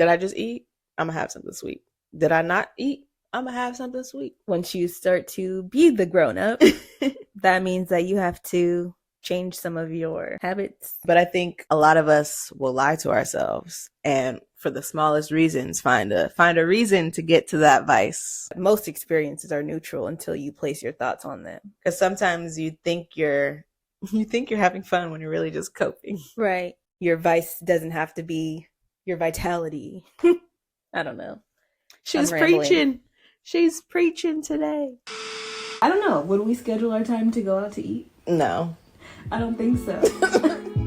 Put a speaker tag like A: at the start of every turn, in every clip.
A: Did I just eat? I'm going to have something sweet. Did I not eat? I'm going to have something sweet.
B: Once you start to be the grown-up, that means that you have to change some of your habits.
A: But I think a lot of us will lie to ourselves and for the smallest reasons find a reason to get to that vice.
B: Most experiences are neutral until you place your thoughts on them.
A: Because sometimes you think you're having fun when you're really just coping.
B: Right. Your vice doesn't have to be your vitality. I don't know.
A: She's preaching. She's preaching today.
B: I don't know. Would we schedule our time to go out to eat?
A: No.
B: I don't think so.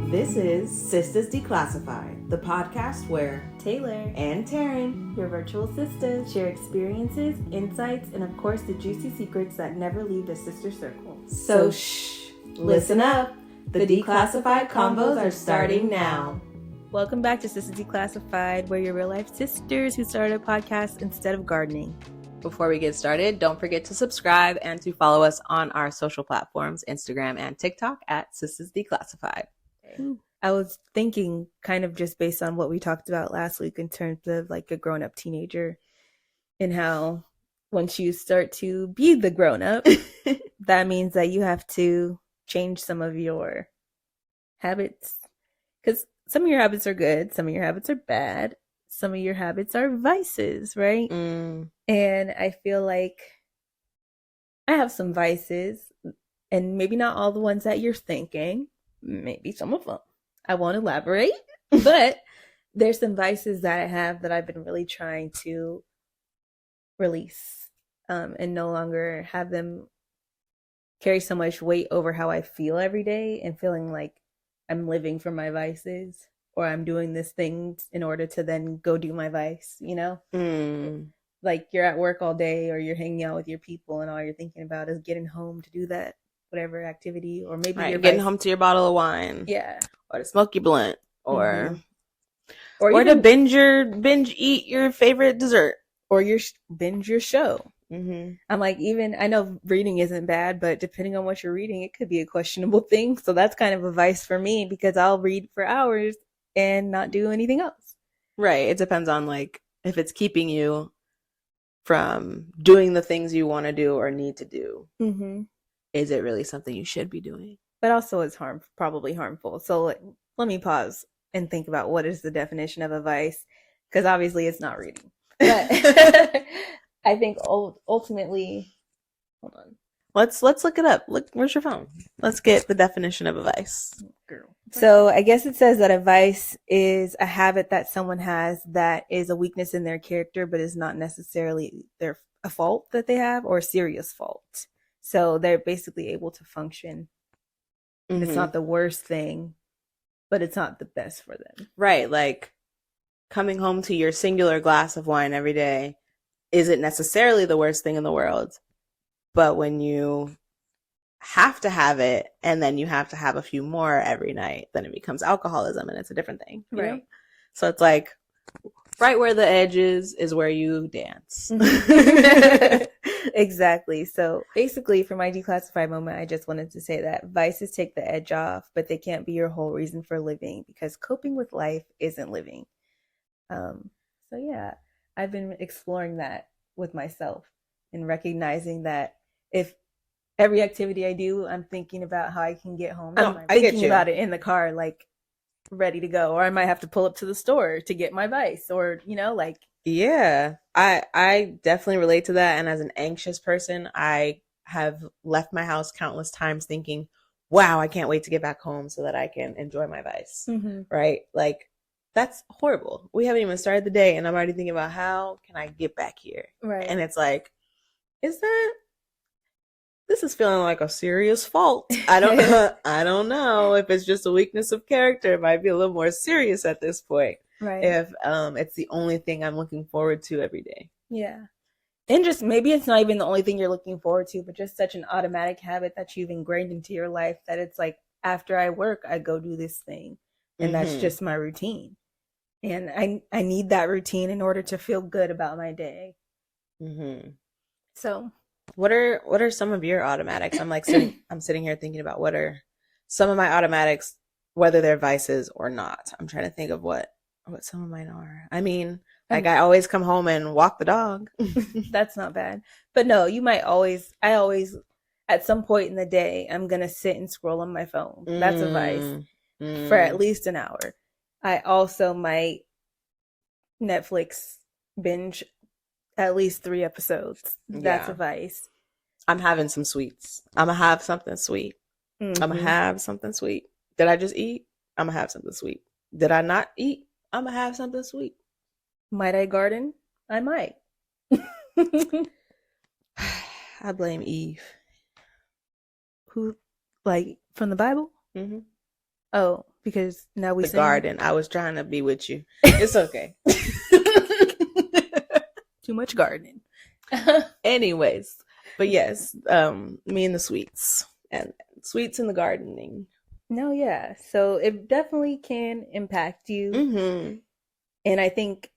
A: This is Sistas Declassified, the podcast where
B: Taylor
A: and Taryn,
B: your virtual sisters, share experiences, insights, and of course the juicy secrets that never leave the sister circle.
A: So shh, listen up. The Declassified convos are starting now.
B: Welcome back to Sistas Declassified, where your real life sisters who started a podcast instead of gardening.
A: Before we get started, don't forget to subscribe and to follow us on our social platforms, Instagram and TikTok at Sistas Declassified.
B: I was thinking kind of just based on what we talked about last week in terms of like a grown-up teenager and how once you start to be the grown-up, that means that you have to change some of your habits. Because some of your habits are good, some of your habits are bad, some of your habits are vices, right? And I feel like I have some vices, and maybe not all the ones that you're thinking, maybe some of them. I won't elaborate, but there's some vices that I have that I've been really trying to release and no longer have them carry so much weight over how I feel every day and feeling like I'm living for my vices or I'm doing this thing in order to then go do my vice, you know? Like you're at work all day or you're hanging out with your people and all you're thinking about is getting home to do that whatever activity, or maybe
A: right,
B: you're
A: getting home to your bottle of wine.
B: Yeah.
A: Or to smoke your blunt. Or
B: even,
A: to binge eat your favorite dessert.
B: Or binge your show. I'm like, even I know reading isn't bad, but depending on what you're reading, it could be a questionable thing. So that's kind of a vice for me because I'll read for hours and not do anything else.
A: Right. It depends on like if it's keeping you from doing the things you want to do or need to do. Is it really something you should be doing?
B: But also it's probably harmful. So let me pause and think about what is the definition of a vice, because obviously it's not reading. But I think ultimately, hold on.
A: Let's look it up. Look, where's your phone? Let's get the definition of a vice.
B: Girl. So I guess it says that a vice is a habit that someone has that is a weakness in their character, but is not necessarily a fault that they have or a serious fault. So they're basically able to function. It's not the worst thing, but it's not the best for them.
A: Right. Like coming home to your singular glass of wine every day isn't necessarily the worst thing in the world. But when you have to have it and then you have to have a few more every night, then it becomes alcoholism and it's a different thing. Right. Know? So it's like right where the edge is where you dance.
B: Exactly. So basically for my declassified moment, I just wanted to say that vices take the edge off, but they can't be your whole reason for living because coping with life isn't living. So yeah, I've been exploring that with myself and recognizing that if every activity I do, I'm thinking about how I can get home. I'm thinking about it in the car, like ready to go, or I might have to pull up to the store to get my vice, or like.
A: Yeah, I definitely relate to that. And as an anxious person, I have left my house countless times thinking, wow, I can't wait to get back home so that I can enjoy my vice. Right? Like that's horrible. We haven't even started the day and I'm already thinking about how can I get back here?
B: Right.
A: And it's like, this is feeling like a serious fault. I don't know if it's just a weakness of character. It might be a little more serious at this point.
B: Right.
A: If it's the only thing I'm looking forward to every day.
B: Yeah. And just maybe it's not even the only thing you're looking forward to, but just such an automatic habit that you've ingrained into your life that it's like after I work, I go do this thing. And that's just my routine. And I need that routine in order to feel good about my day. So
A: what are some of your automatics? I'm sitting here thinking about what are some of my automatics, whether they're vices or not. I'm trying to think of what some of mine are. I mean, Like I always come home and walk the dog.
B: That's not bad. But no, I always, at some point in the day, I'm going to sit and scroll on my phone. That's a vice for at least an hour. I also might Netflix binge at least 3 episodes. That's a vice.
A: I'm having some sweets. I'm going to have something sweet. I'm going to have something sweet. Did I just eat? I'm going to have something sweet. Did I not eat? I'm going to have something sweet.
B: Might I garden? I might.
A: I blame Eve.
B: Who, like, from the Bible?
A: Mm-hmm.
B: Oh, because now we
A: the
B: sing.
A: Garden. I was trying to be with you. It's okay.
B: Too much gardening.
A: Anyways, but yes, me and the sweets and sweets in the gardening.
B: No, yeah. So it definitely can impact you.
A: Mm-hmm.
B: And I think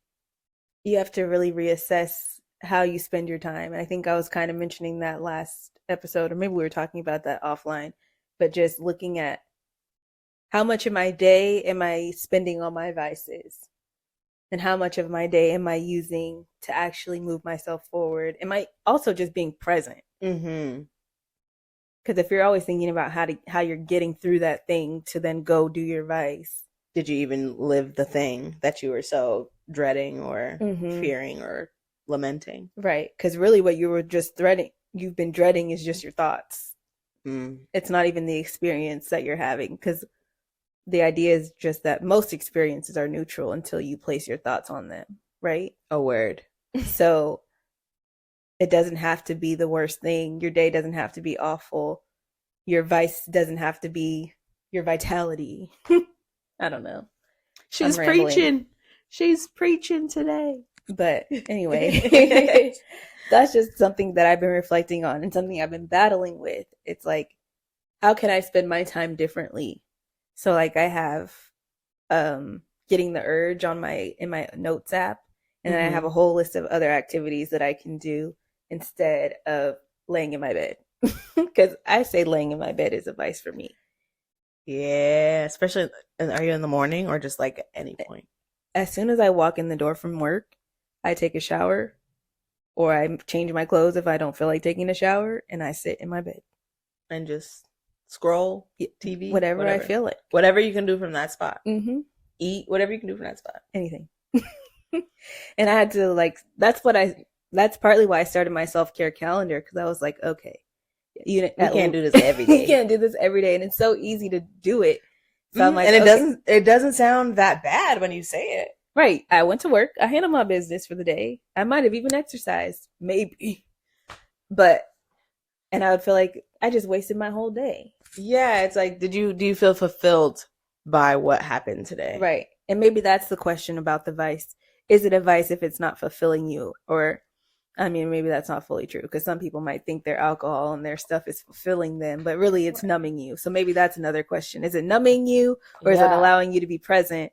B: you have to really reassess how you spend your time. And I think I was kind of mentioning that last episode, or maybe we were talking about that offline, but just looking at how much of my day am I spending on my vices? And how much of my day am I using to actually move myself forward? Am I also just being present?
A: Mm-hmm.
B: Because if you're always thinking about how you're getting through that thing to then go do your vice.
A: Did you even live the thing that you were so dreading or fearing or lamenting?
B: Right. Because really what you've been dreading is just your thoughts. It's not even the experience that you're having, because the idea is just that most experiences are neutral until you place your thoughts on them, right?
A: A word.
B: So it doesn't have to be the worst thing. Your day doesn't have to be awful. Your vice doesn't have to be your vitality. I don't know.
A: She's preaching. She's preaching today.
B: But anyway, that's just something that I've been reflecting on and something I've been battling with. It's like, how can I spend my time differently? So like I have getting the urge in my notes app, and then I have a whole list of other activities that I can do instead of laying in my bed. Because I say laying in my bed is a vice for me.
A: Yeah, especially, are you in the morning or just like at any point?
B: As soon as I walk in the door from work, I take a shower, or I change my clothes if I don't feel like taking a shower, and I sit in my bed.
A: And just scroll, TV,
B: whatever I feel like.
A: Whatever you can do from that spot.
B: Mm-hmm.
A: Eat, whatever you can do from that spot.
B: Anything. And I had to that's partly why I started my self-care calendar, because I was like, okay,
A: we can't do this every day.
B: You can't do this every day, and it's so easy to do it. So I'm like,
A: and it doesn't sound that bad when you say it.
B: Right. I went to work. I handled my business for the day. I might have even exercised, maybe. And I would feel like I just wasted my whole day.
A: Yeah, it's like, do you feel fulfilled by what happened today?
B: Right. And maybe that's the question about the vice. Is it a vice if it's not fulfilling you? Or, I mean, maybe that's not fully true, because some people might think their alcohol and their stuff is fulfilling them, but really it's numbing you. So maybe that's another question. Is it numbing you, or is it allowing you to be present?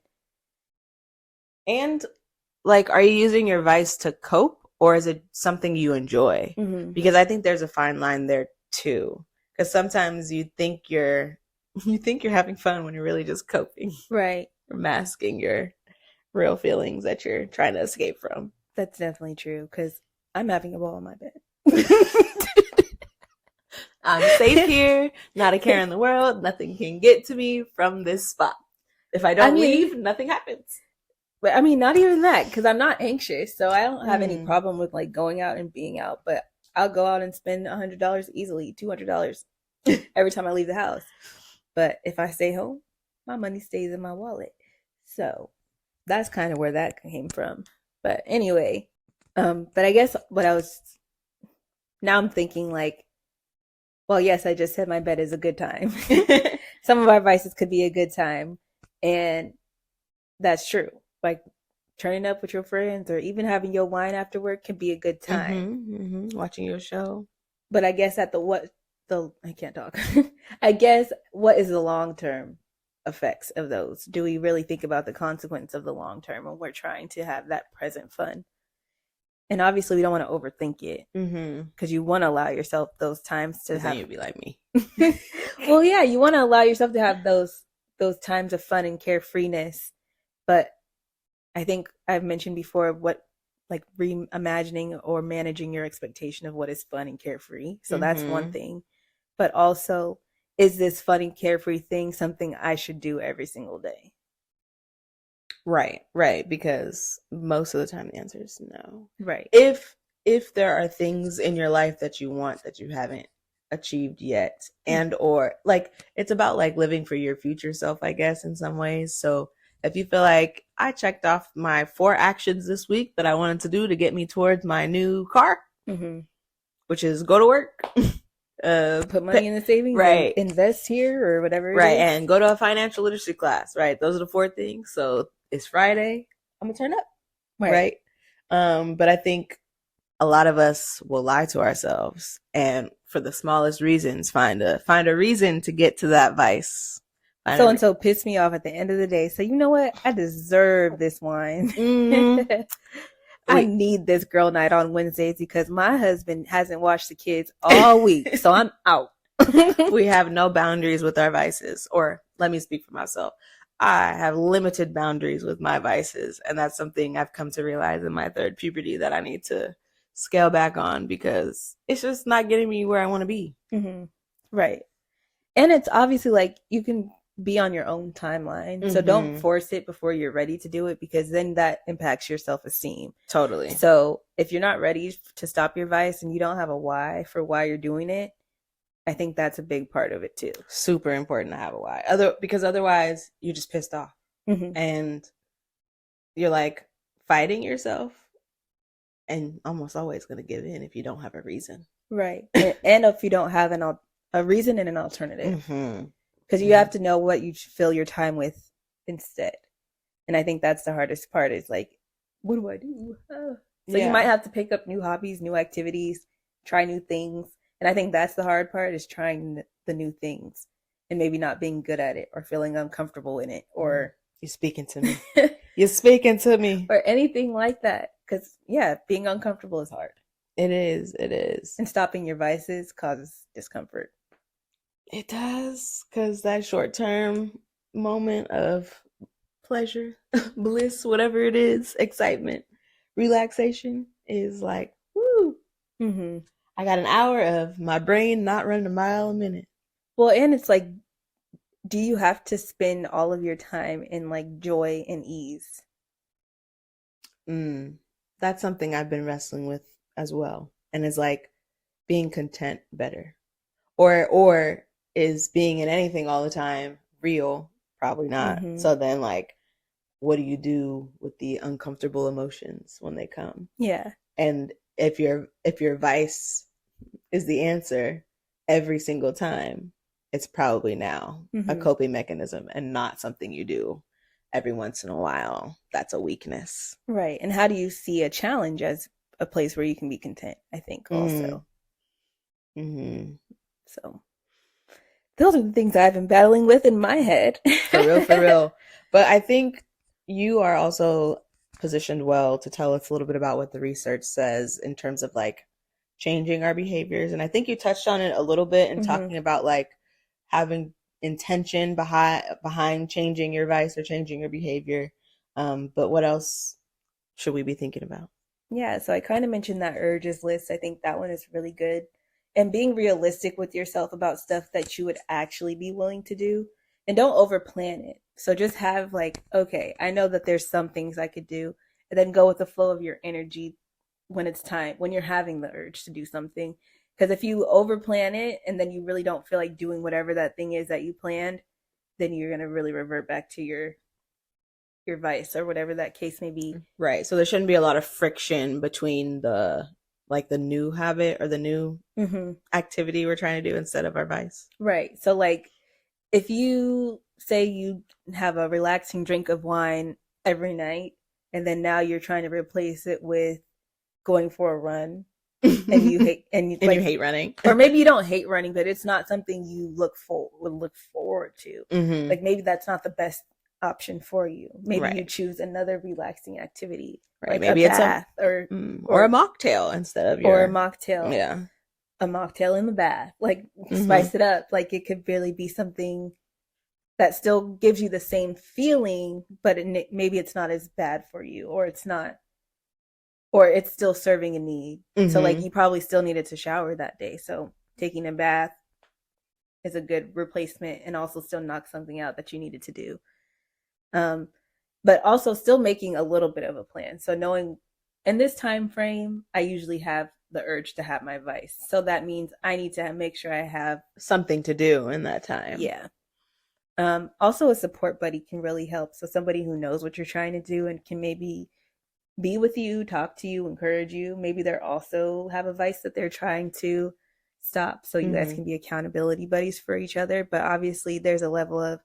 A: And like, are you using your vice to cope, or is it something you enjoy? Mm-hmm. Because I think there's a fine line there too. Because sometimes you think you're having fun when you're really just coping.
B: Right.
A: Or masking your real feelings that you're trying to escape from.
B: That's definitely true, because I'm having a ball in my bed.
A: I'm safe here, not a care in the world. Nothing can get to me from this spot. If I don't leave, nothing happens.
B: But I mean, not even that, because I'm not anxious, so I don't have any problem with like going out and being out. But I'll go out and spend $100 easily, $200 every time I leave the house. But if I stay home, my money stays in my wallet. So that's kind of where that came from. But anyway, but I guess now I'm thinking like, well, yes, I just said my bed is a good time. Some of our vices could be a good time. And that's true. Like turning up with your friends or even having your wine after work can be a good time.
A: Watching your show.
B: But I guess I can't talk. I guess what is the long-term effects of those? Do we really think about the consequence of the long term when we're trying to have that present fun? And obviously we don't want to overthink it, because you want to allow yourself those times to have.
A: You'd be like me.
B: Well, yeah, you want to allow yourself to have those times of fun and carefreeness, but I think I've mentioned before what like reimagining or managing your expectation of what is fun and carefree. So that's one
A: Mm-hmm.
B: thing. But also, is this fun and carefree thing something I should do every single day?
A: Right, right. Because most of the time the answer is no.
B: Right.
A: If there are things in your life that you want that you haven't achieved yet, and or like it's about like living for your future self, I guess, in some ways. So if you feel like I checked off my 4 actions this week that I wanted to do to get me towards my new car,
B: Mm-hmm.
A: which is go to work,
B: Put money in the savings and
A: right,
B: invest here or whatever it
A: right,
B: is.
A: and go to a financial literacy class, right? Those are the 4 things. So it's Friday. I'm gonna turn up,
B: Right.
A: right? But I think a lot of us will lie to ourselves and for the smallest reasons find a reason to get to that vice.
B: So and so pissed me off at the end of the day. So you know what? I deserve this wine.
A: Mm,
B: I
A: we
B: need this girl night on Wednesdays because my husband hasn't watched the kids all week. So I'm out.
A: we have no boundaries with our vices, or let me speak for myself. I have limited boundaries with my vices, and that's something I've come to realize in my third puberty that I need to scale back on because it's just not getting me where I want to be.
B: Mm-hmm. Right. And it's obviously like you can be on your own timeline. So don't
A: Mm-hmm.
B: force it before you're ready to do it because then that impacts your self esteem.
A: Totally.
B: So if you're not ready to stop your vice and you don't have a why for why you're doing it, I think that's a big part of it too.
A: Super important to have a why. Because otherwise you're just pissed off.
B: Mm-hmm.
A: And you're like fighting yourself and almost always going to give in if you don't have a reason.
B: Right. And if you don't have a reason and an alternative.
A: Mm-hmm.
B: Because you have to know what you fill your time with instead. And I think that's the hardest part is like, what do I do? Oh. So you might have to pick up new hobbies, new activities, try new things. And I think that's the hard part is trying the new things and maybe not being good at it or feeling uncomfortable in it or
A: you're speaking to me. You're speaking to me.
B: Or anything like that. Because, yeah, being uncomfortable is hard.
A: It is. It is.
B: And stopping your vices causes discomfort.
A: It does. Because that short term moment of pleasure, bliss, whatever it is, excitement, relaxation is like, woo.
B: Mm-hmm.
A: I got an hour of my brain not running a mile a minute.
B: Well, and it's like, do you have to spend all of your time in like joy and ease?
A: That's something I've been wrestling with as well. And is like being content better? Or is being in anything all the time real? Probably not.
B: Mm-hmm.
A: So then like what do you do with the uncomfortable emotions when they come?
B: Yeah.
A: And if your vice is the answer every single time, it's probably now a coping mechanism and not something you do every once in a while. That's a weakness.
B: Right. And how do you see a challenge as a place where you can be content, I think, also.
A: Mm-hmm.
B: So those are the things I've been battling with in my head.
A: For real, for real. But I think you are also positioned well to tell us a little bit about what the research says in terms of like changing our behaviors. And I think you touched on it a little bit in talking about like having intention behind changing your vice or changing your behavior. But what else should we be thinking about?
B: Yeah, so I kind of mentioned that urges list. I think that one is really good. And being realistic with yourself about stuff that you would actually be willing to do. And don't overplan it. So just have like, okay, I know that there's some things I could do. And then go with the flow of your energy when it's time, when you're having the urge to do something. Because if you overplan it and then you really don't feel like doing whatever that thing is that you planned, then you're going to really revert back to your vice or whatever that case may be.
A: Right. So there shouldn't be a lot of friction between the new habit or the new activity we're trying to do instead of our vice.
B: Right. So like if you say you have a relaxing drink of wine every night and then now you're trying to replace it with going for a run and you hate you
A: hate running.
B: Or maybe you don't hate running, but it's not something you would look forward to. Like maybe that's not the best option for you. Maybe you choose another relaxing activity.
A: Right.
B: Like
A: maybe
B: it's
A: a
B: or
A: a mocktail instead of
B: or a mocktail.
A: Yeah.
B: A mocktail in the bath. Like spice it up. Like it could really be something that still gives you the same feeling, but maybe it's not as bad for you, or it's not, or it's still serving a need. So like you probably still needed to shower that day. So taking a bath is a good replacement and also still knock something out that you needed to do. But also still making a little bit of a plan. So knowing in this time frame, I usually have the urge to have my vice. So that means I need to make sure I have
A: something to do in that time.
B: Yeah. Also, a support buddy can really help. So somebody who knows what you're trying to do and can maybe be with you, talk to you, encourage you. Maybe they're also have a vice that they're trying to stop. So you guys can be accountability buddies for each other. But obviously there's a level of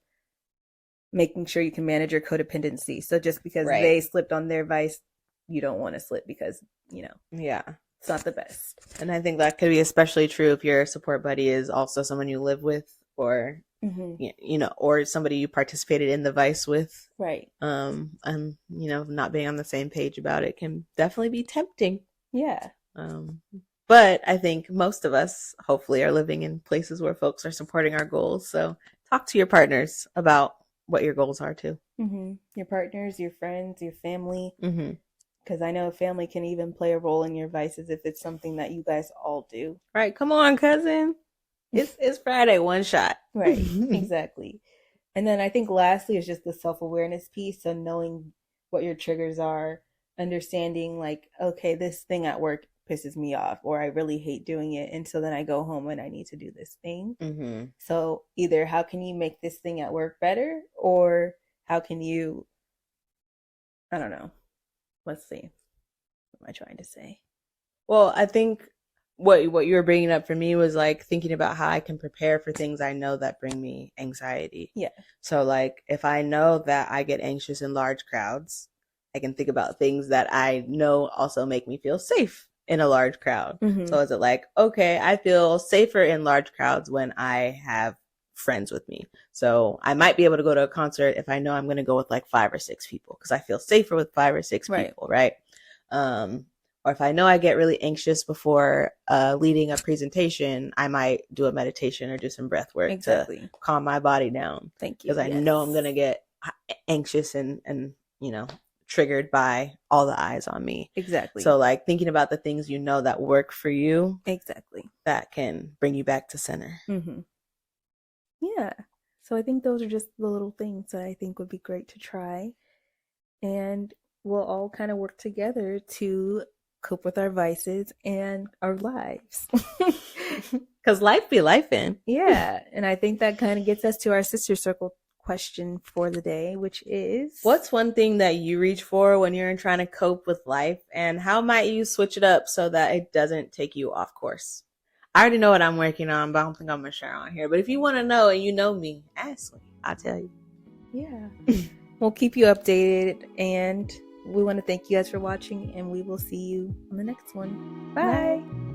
B: making sure you can manage your codependency. So just because they slipped on their vice, you don't want to slip because,
A: yeah,
B: it's not the best.
A: And I think that could be especially true if your support buddy is also someone you live with, or or somebody you participated in the vice with.
B: Right.
A: And not being on the same page about it can definitely be tempting.
B: Yeah.
A: But I think most of us hopefully are living in places where folks are supporting our goals. So talk to your partners about what your goals are too.
B: Your partners, your friends, your family. Because I know family can even play a role in your vices if it's something that you guys all do.
A: Right. Come on, cousin. It's Friday, one shot.
B: Right. Exactly. And then I think lastly is just the self-awareness piece. So knowing what your triggers are, understanding like, okay, this thing at work pisses me off, or I really hate doing it. And so then I go home and I need to do this thing. So either how can you make this thing at work better, or how can you, I don't know. Let's see. What am I trying to say?
A: Well, I think what you were bringing up for me was like thinking about how I can prepare for things I know that bring me anxiety.
B: Yeah.
A: So like if I know that I get anxious in large crowds, I can think about things that I know also make me feel safe in a large crowd. So is it like, okay, I feel safer in large crowds when I have friends with me. So I might be able to go to a concert if I know I'm going to go with like 5 or 6 people because I feel safer with 5 or 6 people, right? Or if I know I get really anxious before leading a presentation, I might do a meditation or do some breath work to calm my body down.
B: Thank you.
A: Because I know I'm going to get anxious and triggered by all the eyes on me.
B: Exactly.
A: So like thinking about the things that work for you.
B: Exactly.
A: That can bring you back to center.
B: Yeah. So I think those are just the little things that I think would be great to try. And we'll all kind of work together to cope with our vices and our lives.
A: Because life be lifing.
B: Yeah. And I think that kind of gets us to our sister circle question for the day, which is,
A: what's one thing that you reach for when you're trying to cope with life, and how might you switch it up so that it doesn't take you off course? I already know what I'm working on, but I don't think I'm going to share on here. But if you want to know and you know me, ask me. I'll tell you.
B: Yeah. We'll keep you updated, and we want to thank you guys for watching, and we will see you on the next one. Bye.